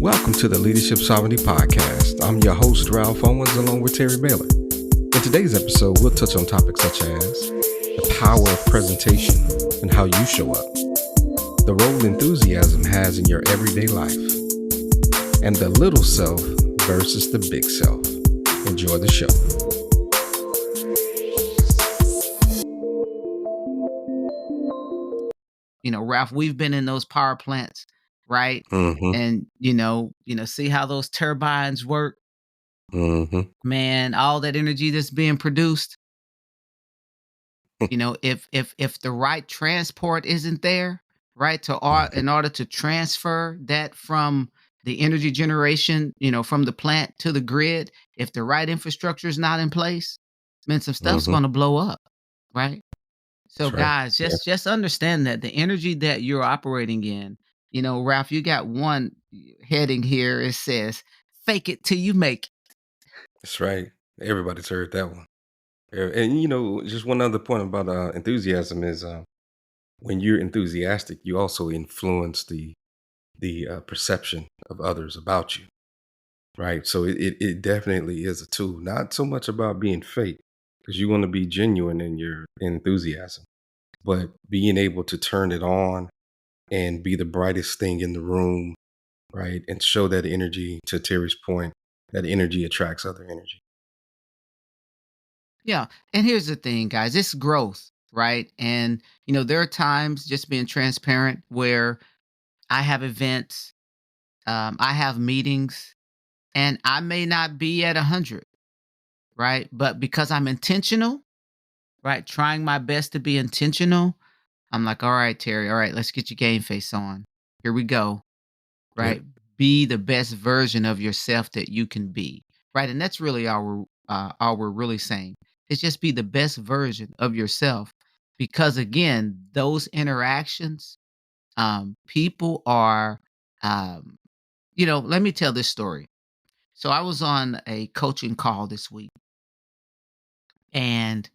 Welcome to the Leadership Sovereignty Podcast. I'm your host, Ralph Owens, along with Terry Baylor. In today's episode, we'll touch on topics such as the power of presentation and how you show up, the role enthusiasm has in your everyday life, and the little self versus the big self. Enjoy the show. Ralph, we've been in those power plants, right? Mm-hmm. And see how those turbines work, Mm-hmm. man, all that energy that's being produced. If the right transport isn't there, right, in order to transfer that from the energy generation, from the plant to the grid, if the right infrastructure is not in place, man, some stuff's Mm-hmm. going to blow up, right? So That's right. guys, just understand that the energy that you're operating in, Ralph, you got one heading here. It says, "Fake it till you make it." That's right. Everybody's heard that one. And just one other point about enthusiasm is when you're enthusiastic, you also influence the perception of others about you, right? So it definitely is a tool. Not so much about being fake, because you want to be genuine in your enthusiasm, but being able to turn it on and be the brightest thing in the room, right? And show that energy. To Terry's point, that energy attracts other energy. Yeah. And here's the thing, guys, it's growth, right? And there are times, just being transparent, where I have events, I have meetings, and I may not be at 100, right? But because I'm intentional, right, trying my best to be intentional, I'm like, all right, Terry, all right, let's get your game face on. Here we go. Yep. Right? Be the best version of yourself that you can be, right? And that's really all we're really saying. It's just be the best version of yourself, because again, those interactions, people are, um, let me tell this story. So I was on a coaching call this week, and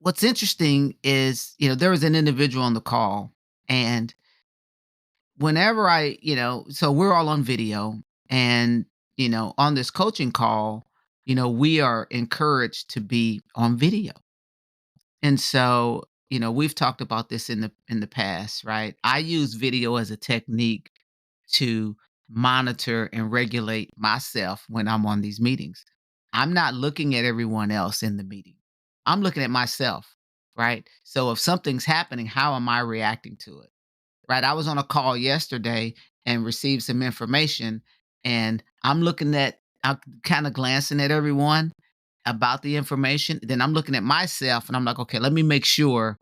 what's interesting is, there was an individual on the call, and whenever so we're all on video, and, on this coaching call, we are encouraged to be on video. And so, we've talked about this in the past, right? I use video as a technique to monitor and regulate myself when I'm on these meetings. I'm not looking at everyone else in the meeting. I'm looking at myself, right? So if something's happening, how am I reacting to it? Right? I was on a call yesterday and received some information, and I'm kind of glancing at everyone about the information. Then I'm looking at myself and I'm like, okay, let me make sure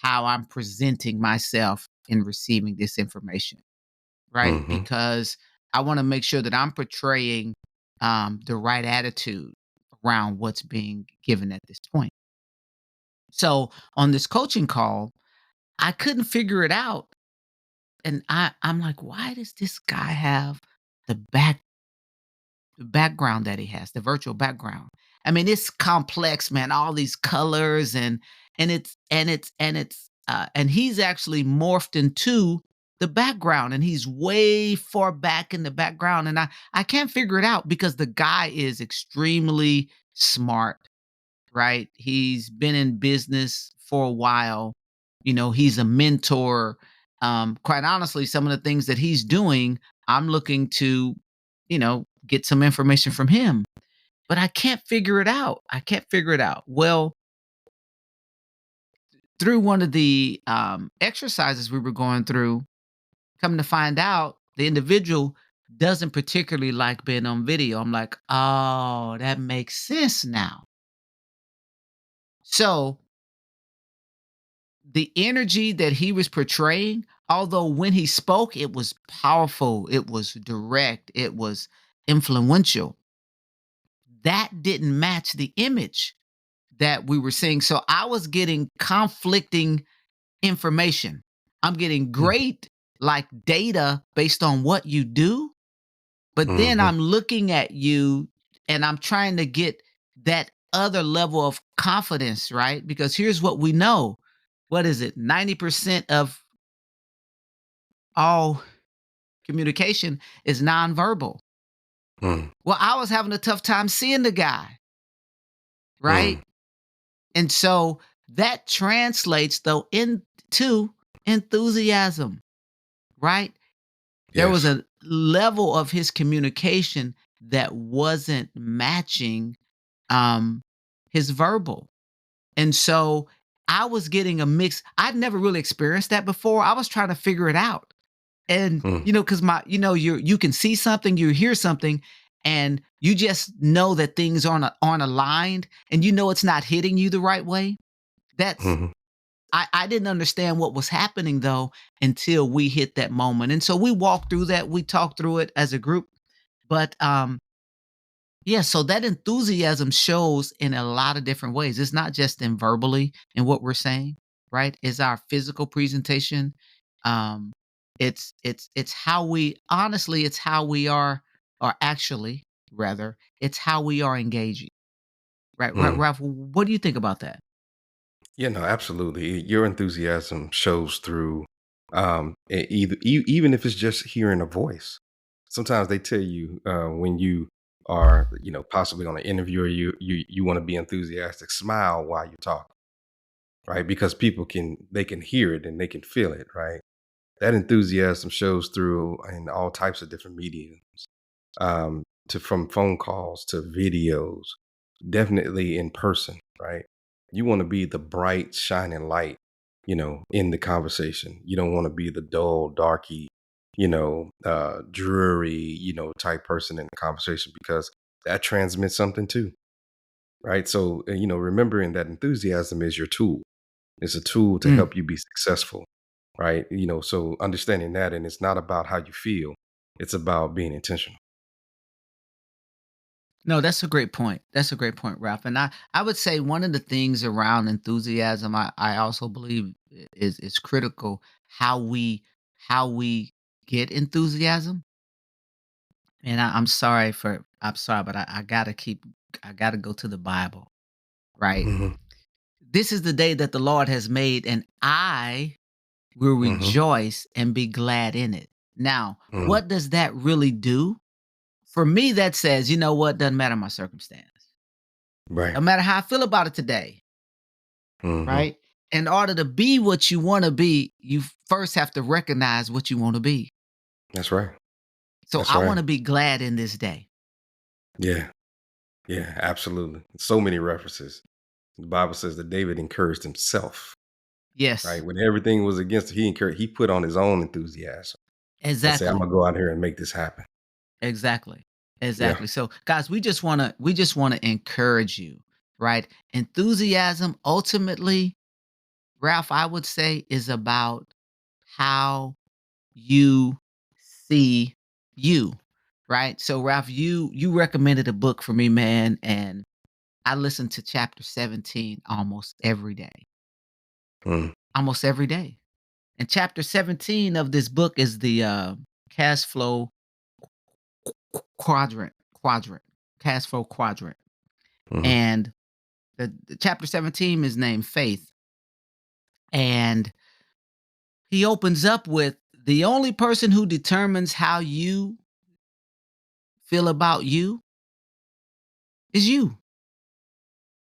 how I'm presenting myself in receiving this information, right? Mm-hmm. Because I want to make sure that I'm portraying the right attitude around what's being given at this point. So on this coaching call, I couldn't figure it out, and I'm like, why does this guy have the background that he has, the virtual background? I mean, it's complex, man. All these colors, and he's actually morphed into the background, and he's way far back in the background, and I can't figure it out, because the guy is extremely smart, right? He's been in business for a while. He's a mentor. Quite honestly, some of the things that he's doing, I'm looking to, get some information from him. But I can't figure it out. I can't figure it out. Well, through one of the exercises we were going through, come to find out, the individual doesn't particularly like being on video. I'm like, oh, that makes sense now. So the energy that he was portraying, although when he spoke, it was powerful, it was direct, it was influential, that didn't match the image that we were seeing. So I was getting conflicting information. I'm getting great, like, data based on what you do, but then Mm-hmm. I'm looking at you and I'm trying to get that other level of confidence, right? Because here's what we know. What is it? 90% of all communication is nonverbal. Mm, Well, I was having a tough time seeing the guy, mm, right? And so that translates though into enthusiasm, right? There was yes. a level of his communication that wasn't matching um his verbal. And so I was getting a mix. I'd never really experienced that before. I was trying to figure it out. And Mm, cuz you can see something, you hear something, and you just know that things aren't aligned, and it's not hitting you the right way. That's mhm, I didn't understand what was happening though until we hit that moment. And so we walked through that, we talked through it as a group. But yeah, so that enthusiasm shows in a lot of different ways. It's not just in verbally in what we're saying, right? It's our physical presentation. Um, it's how we honestly, it's how we are, or actually, rather, it's how we are engaging. Right, right, mm. Ralph. What do you think about that? Yeah, no, absolutely. Your enthusiasm shows through, even if it's just hearing a voice. Sometimes they tell you when you are, possibly on an interview, or you want to be enthusiastic, smile while you talk, right? Because people can hear it and they can feel it, right? That enthusiasm shows through in all types of different mediums, to from phone calls to videos, definitely in person, right? You want to be the bright, shining light, in the conversation. You don't want to be the dull, darky, dreary, type person in the conversation, because that transmits something too, right? So, remembering that enthusiasm is your tool. It's a tool to Mm. help you be successful, right? So understanding that, and it's not about how you feel, it's about being intentional. No, that's a great point. That's a great point, Ralph. And I would say one of the things around enthusiasm, I also believe is critical how we get enthusiasm. And I'm sorry, but I gotta go to the Bible, right? Hmm. This is the day that the Lord has made, and I will Hmm. rejoice and be glad in it. Now, Hmm. what does that really do? For me, that says, you know what, doesn't matter my circumstance. Right. No matter how I feel about it today, Hmm. right? In order to be what you want to be, you first have to recognize what you want to be. That's right. So That's I want right. to be glad in this day. Yeah. Yeah. Absolutely. So many references. The Bible says that David encouraged himself, right? Yes, When everything was against him, he put on his own enthusiasm and say, "I'm exactly. gonna go out here and make this happen." Exactly. Yeah. Exactly. So guys, we just want to encourage you, right? Enthusiasm ultimately, Ralph, I would say is about how you see you, right? So Ralph, you recommended a book for me, man, and I listen to chapter 17 almost every day. Mm, Almost every day. And chapter 17 of this book is the cash flow quadrant, cash flow quadrant. mhm, And the chapter 17 is named Faith. And he opens up with the only person who determines how you feel about you is you.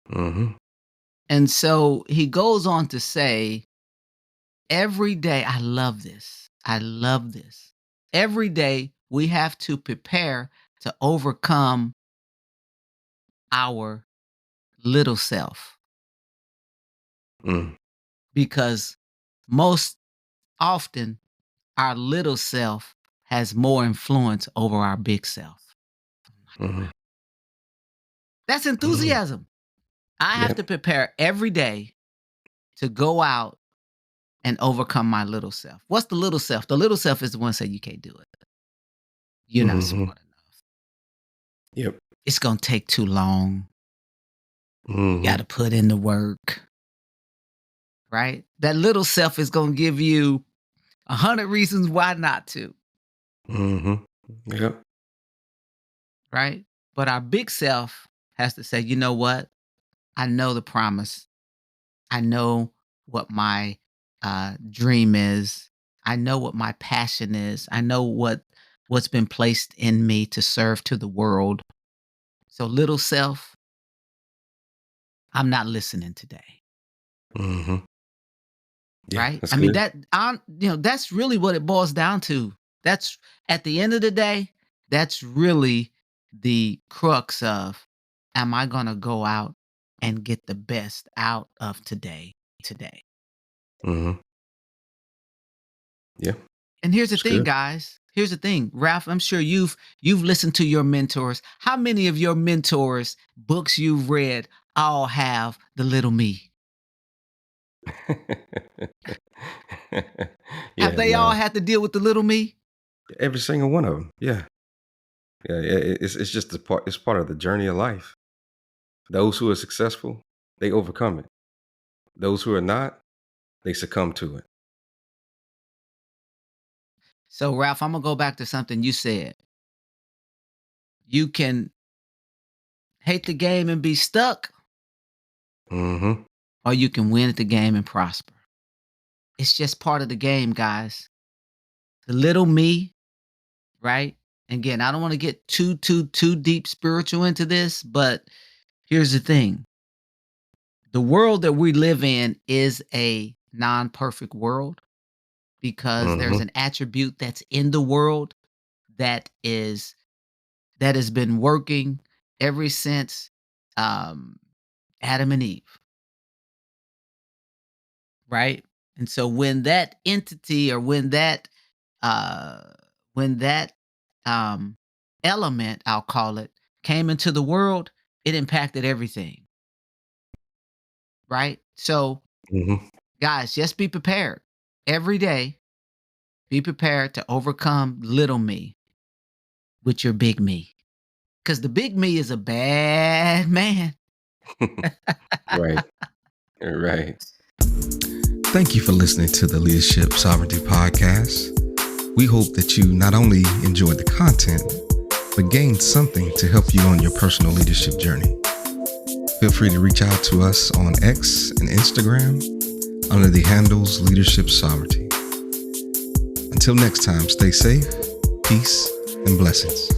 mhm, And so he goes on to say, every day, I love this. I love this. Every day we have to prepare to overcome our little self mm, because most often our little self has more influence over our big self. mhm, That's mhm. enthusiasm. I have to Yep. prepare every day to go out and overcome my little self. What's the little self? The little self is the one say you can't do it. You're not Mhm. smart enough. Yep. It's going to take too long. You got Mhm. to put in the work, right? That little self is going to give you 100 reasons why not to, Mhm. Yep. right? But our big self has to say, you know what? I know the promise. I know what my dream is. I know what my passion is. I know what's been placed in me to serve to the world. So little self, I'm not listening today. Mhm. Yeah, Right? that's I mean, good. that's really what it boils down to. That's at the end of the day, that's really the crux of, am I going to go out and get the best out of today? Mhm. Yeah, And here's the it's thing, good. guys. Here's the thing, Ralph. I'm sure you've listened to your mentors. How many of your mentors' books you've read all have the little me? Have Yeah, they all no. had to deal with the little me? Every single one of them. Yeah. Yeah, it's just a part it's part of the journey of life. Those who are successful, they overcome it. Those who are not, they succumb to it. So, Ralph, I'm gonna go back to something you said. You can hate the game and be stuck, Mhm. or you can win at the game and prosper. It's just part of the game, guys. The little me, right? Again, I don't want to get too deep spiritual into this, but here's the thing. The world that we live in is a non-perfect world because there's Mhm. an attribute that's in the world that is that has been working ever since um Adam and Eve, right? And so when that entity or uh when that um element, I'll call it, came into the world, it impacted everything, right? So Mhm. guys, just be prepared. Every day, be prepared to overcome little me with your big me. Cuz the big me is a bad man. Right. Right. Thank you for listening to the Leadership Sovereignty Podcast. We hope that you not only enjoyed the content, but gained something to help you on your personal leadership journey. Feel free to reach out to us on X and Instagram under the handles Leadership Sovereignty. Until next time, stay safe, peace, and blessings.